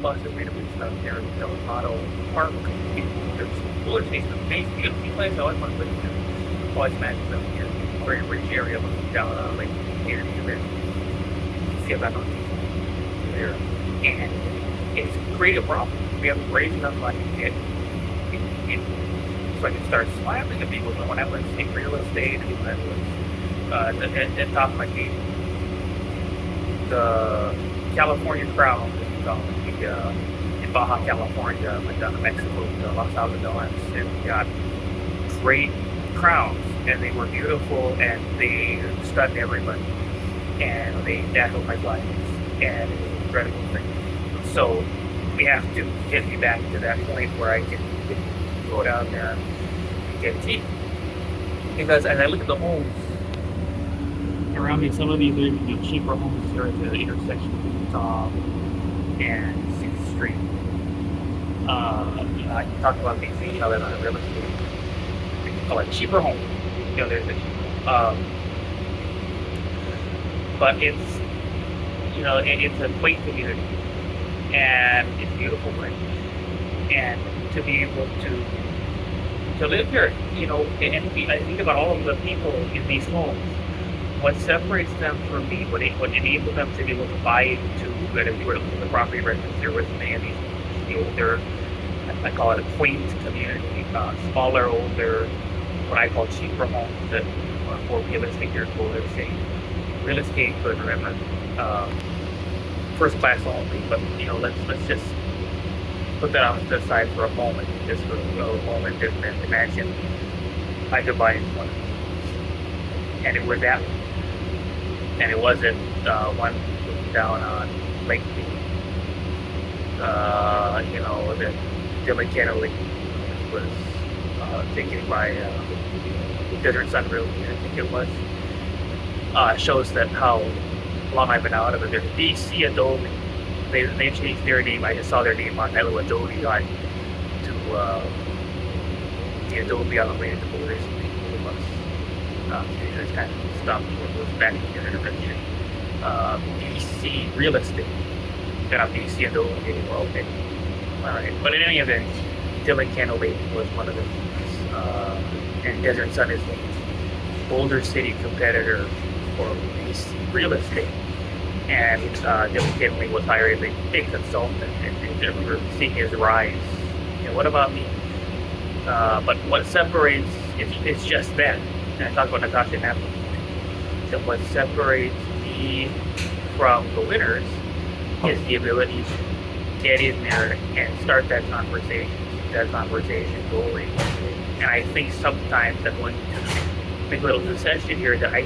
buses, made up and stuff there, auto park. There's cooler station, amazing, beautiful place. I always want to live there. Always imagine living here. Very rich area, looking down on Lake here, there. See about on there. And it's created a problem. We have raised enough money to get so I can start slapping at people. When I was in real estate, when I was at the top of my game, the California crowd, in Baja California, went down to Mexico, to Los Algodones, and we got great crowns, and they were beautiful, and they stunned everybody, and they dazzled my clients, and it was an incredible thing. So we have to get me back to that point where I can go down there and get teeth. Because as I look at the homes around me, some of these are even cheaper homes here at the intersection of Utah and 6th Street. I can talk about these things other than real estate. We can call it cheaper homes. There's a but it's it's a quaint community, and it's a beautiful place. And to be able to live here, and I think about all of the people in these homes. What separates them from me, what enables them to be able to buy into, that if you were to look at the property register with me, and these older, I call it a quaint community, smaller, older, what I call cheaper homes that are more realistic here, let's say. Real estate, good, remember, first class only, but let's just put that off to the side for a moment, just for a moment, and imagine I could buy into one, and it were that. And it wasn't one down on Lake View, the Dylan Kennedy was taken by Desert Sun Realty, I think it was. Shows that how long I've been out of it. There's DC Adobe. They changed their name. I just saw their name on that little Adobe guide to the Adobe on the way to Boulder City. It was it's kind of stuff was back in the intervention. DC Real Estate. Got DC Adobe. Well, okay. Alright. But in any event, Dylan Kennedy was one of them. And Desert Sun is the Boulder City competitor for DC Real Estate. And Dylan Kennedy was hired as a big consultant, and we were seeing his rise. What about me? But what separates, it's just that. And I talk about Natasha Napoli. So what separates me from the winners is the ability to get in there and start that conversation, keep that conversation going. And I think sometimes I'm going to make a little concession here that I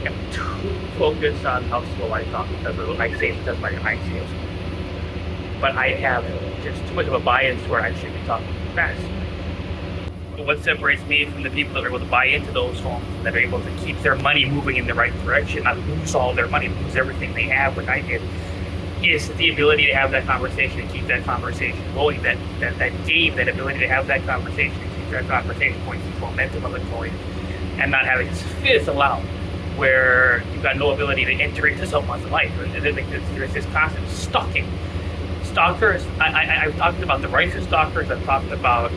am too focused on how slow I talk, because I say because my mind feels. But I have just too much of a bias where I should be talking fast. But what separates me from the people that are able to buy into those homes, that are able to keep their money moving in the right direction, not lose all their money, lose everything they have, like I did, is the ability to have that conversation and keep that conversation going, that game, that ability to have that conversation and keep that conversation going, keep momentum of it going, and not having this fizzle out where you've got no ability to enter into someone's life. And then there's this constant stalking. Stalkers, I've talked about the righteous stalkers, I've talked about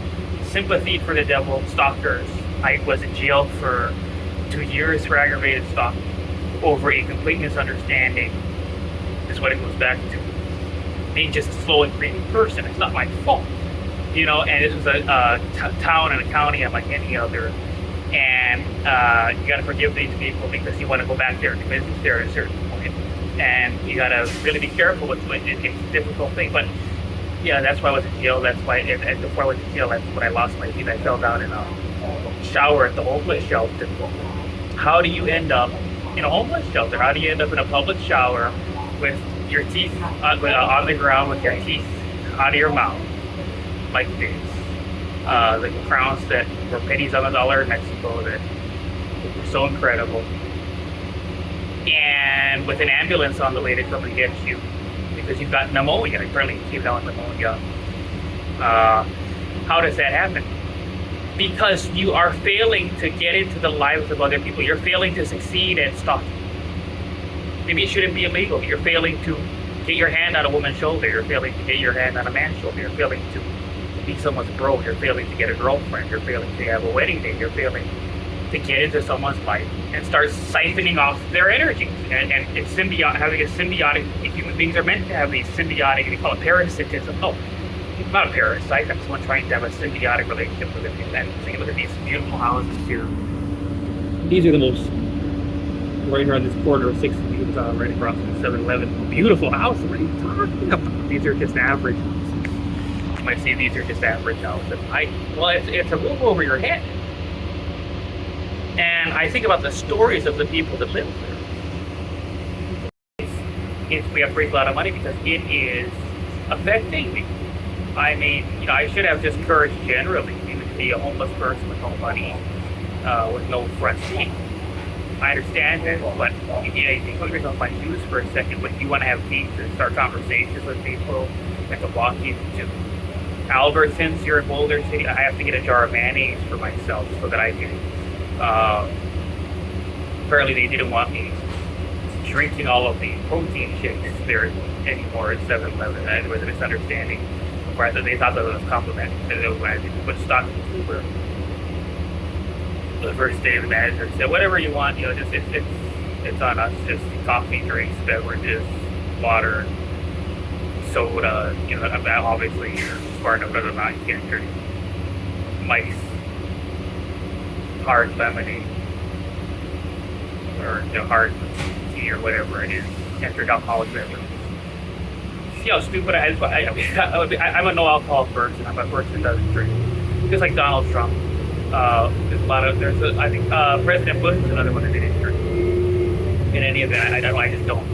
sympathy for the devil stalkers. I was in jail for 2 years for aggravated stalking over a complete misunderstanding, is what it goes back to. Being just a slow and creepy person, it's not my fault. And this was a town and a county unlike any other. And you got to forgive these people because you want to go back there and do business there at a certain point. And you got to really be careful with it. It's a difficult thing. But yeah, that's why I was in jail. That's why, and before I went to jail, that's when I lost my teeth. I fell down in a shower at the homeless shelter. How do you end up in a homeless shelter? How do you end up in a public shower with your teeth on the ground, with your teeth out of your mouth like this? The crowns that were pennies on the dollar in Mexico that were so incredible, and with an ambulance on the way to come and get you because you've got pneumonia. Apparently you got pneumonia. How does that happen? Because you are failing to get into the lives of other people. You're failing to succeed at stalking. Maybe it shouldn't be illegal, but you're failing to get your hand on a woman's shoulder. You're failing to get your hand on a man's shoulder. You're failing to be someone's bro. You're failing to get a girlfriend. You're failing to have a wedding day. You're failing to get into someone's life and start siphoning off their energy. And it's having a symbiotic. Human beings are meant to have these symbiotic. We call it parasitism. Oh, not a parasite. I'm someone trying to have a symbiotic relationship with it. And think look at these beautiful houses here. These are the most. Right around this corner of 6th Street, right across from 7-Eleven. Beautiful house. What are you talking about? These are just average houses. You might say these are just average houses. Well, it's a roof over your head. And I think about the stories of the people that live there. We have to raise a lot of money because it is affecting me. I mean, I should have just courage generally, even to be a homeless person with no money, with no front seat. I understand that, but you put yourself on my shoes for a second. When you want to have peace and start conversations with people, and to walk into Albertsons here in Boulder City, I have to get a jar of mayonnaise for myself so that I can. Apparently, they didn't want me drinking all of the protein shakes there anymore at 7-Eleven. It was a misunderstanding. Where they thought that was a compliment. And it was when I put stock in the Uber. The first day, the manager said, "Whatever you want, just it's on us. Just coffee, drinks, beverages, water, soda. Obviously you're smart enough whether or not you can't drink Mike's hard lemonade or hard tea or whatever it is. Can't drink alcoholic beverages." See how stupid I'm a no alcohol person. I'm a person that doesn't drink, just like Donald Trump. I think President Bush is another one that didn't drink. In any event, I just don't.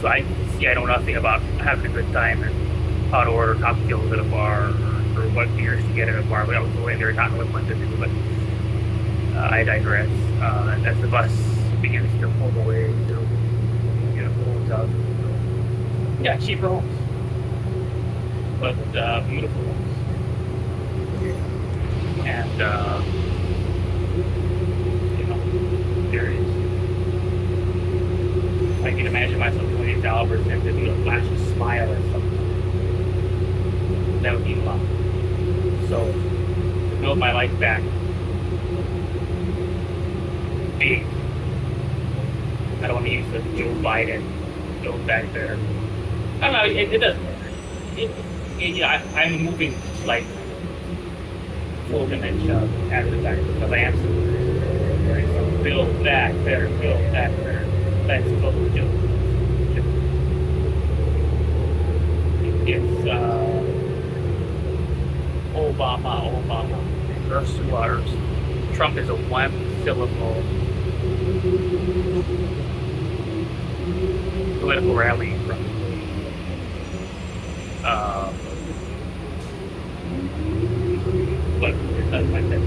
So I know nothing about having a good time and how to order cocktails at a bar or what beers to get at a bar. But I was going there not knowing what to do. But I digress. As the bus begins to pull away to beautiful hotels. Yeah, cheaper homes, but beautiful homes. And there is. I can imagine myself going into Albertsons and flash a smile or something. That would be fun. So to build my life back, big. I don't want to use the Joe Biden build back there. I don't know. It doesn't. I'm moving like. Full dementia at the time because I am so right? So build that better, build that better. Let's go do it. It's Obama. Ursua. Trump is a one-syllable political rally from but it doesn't like that.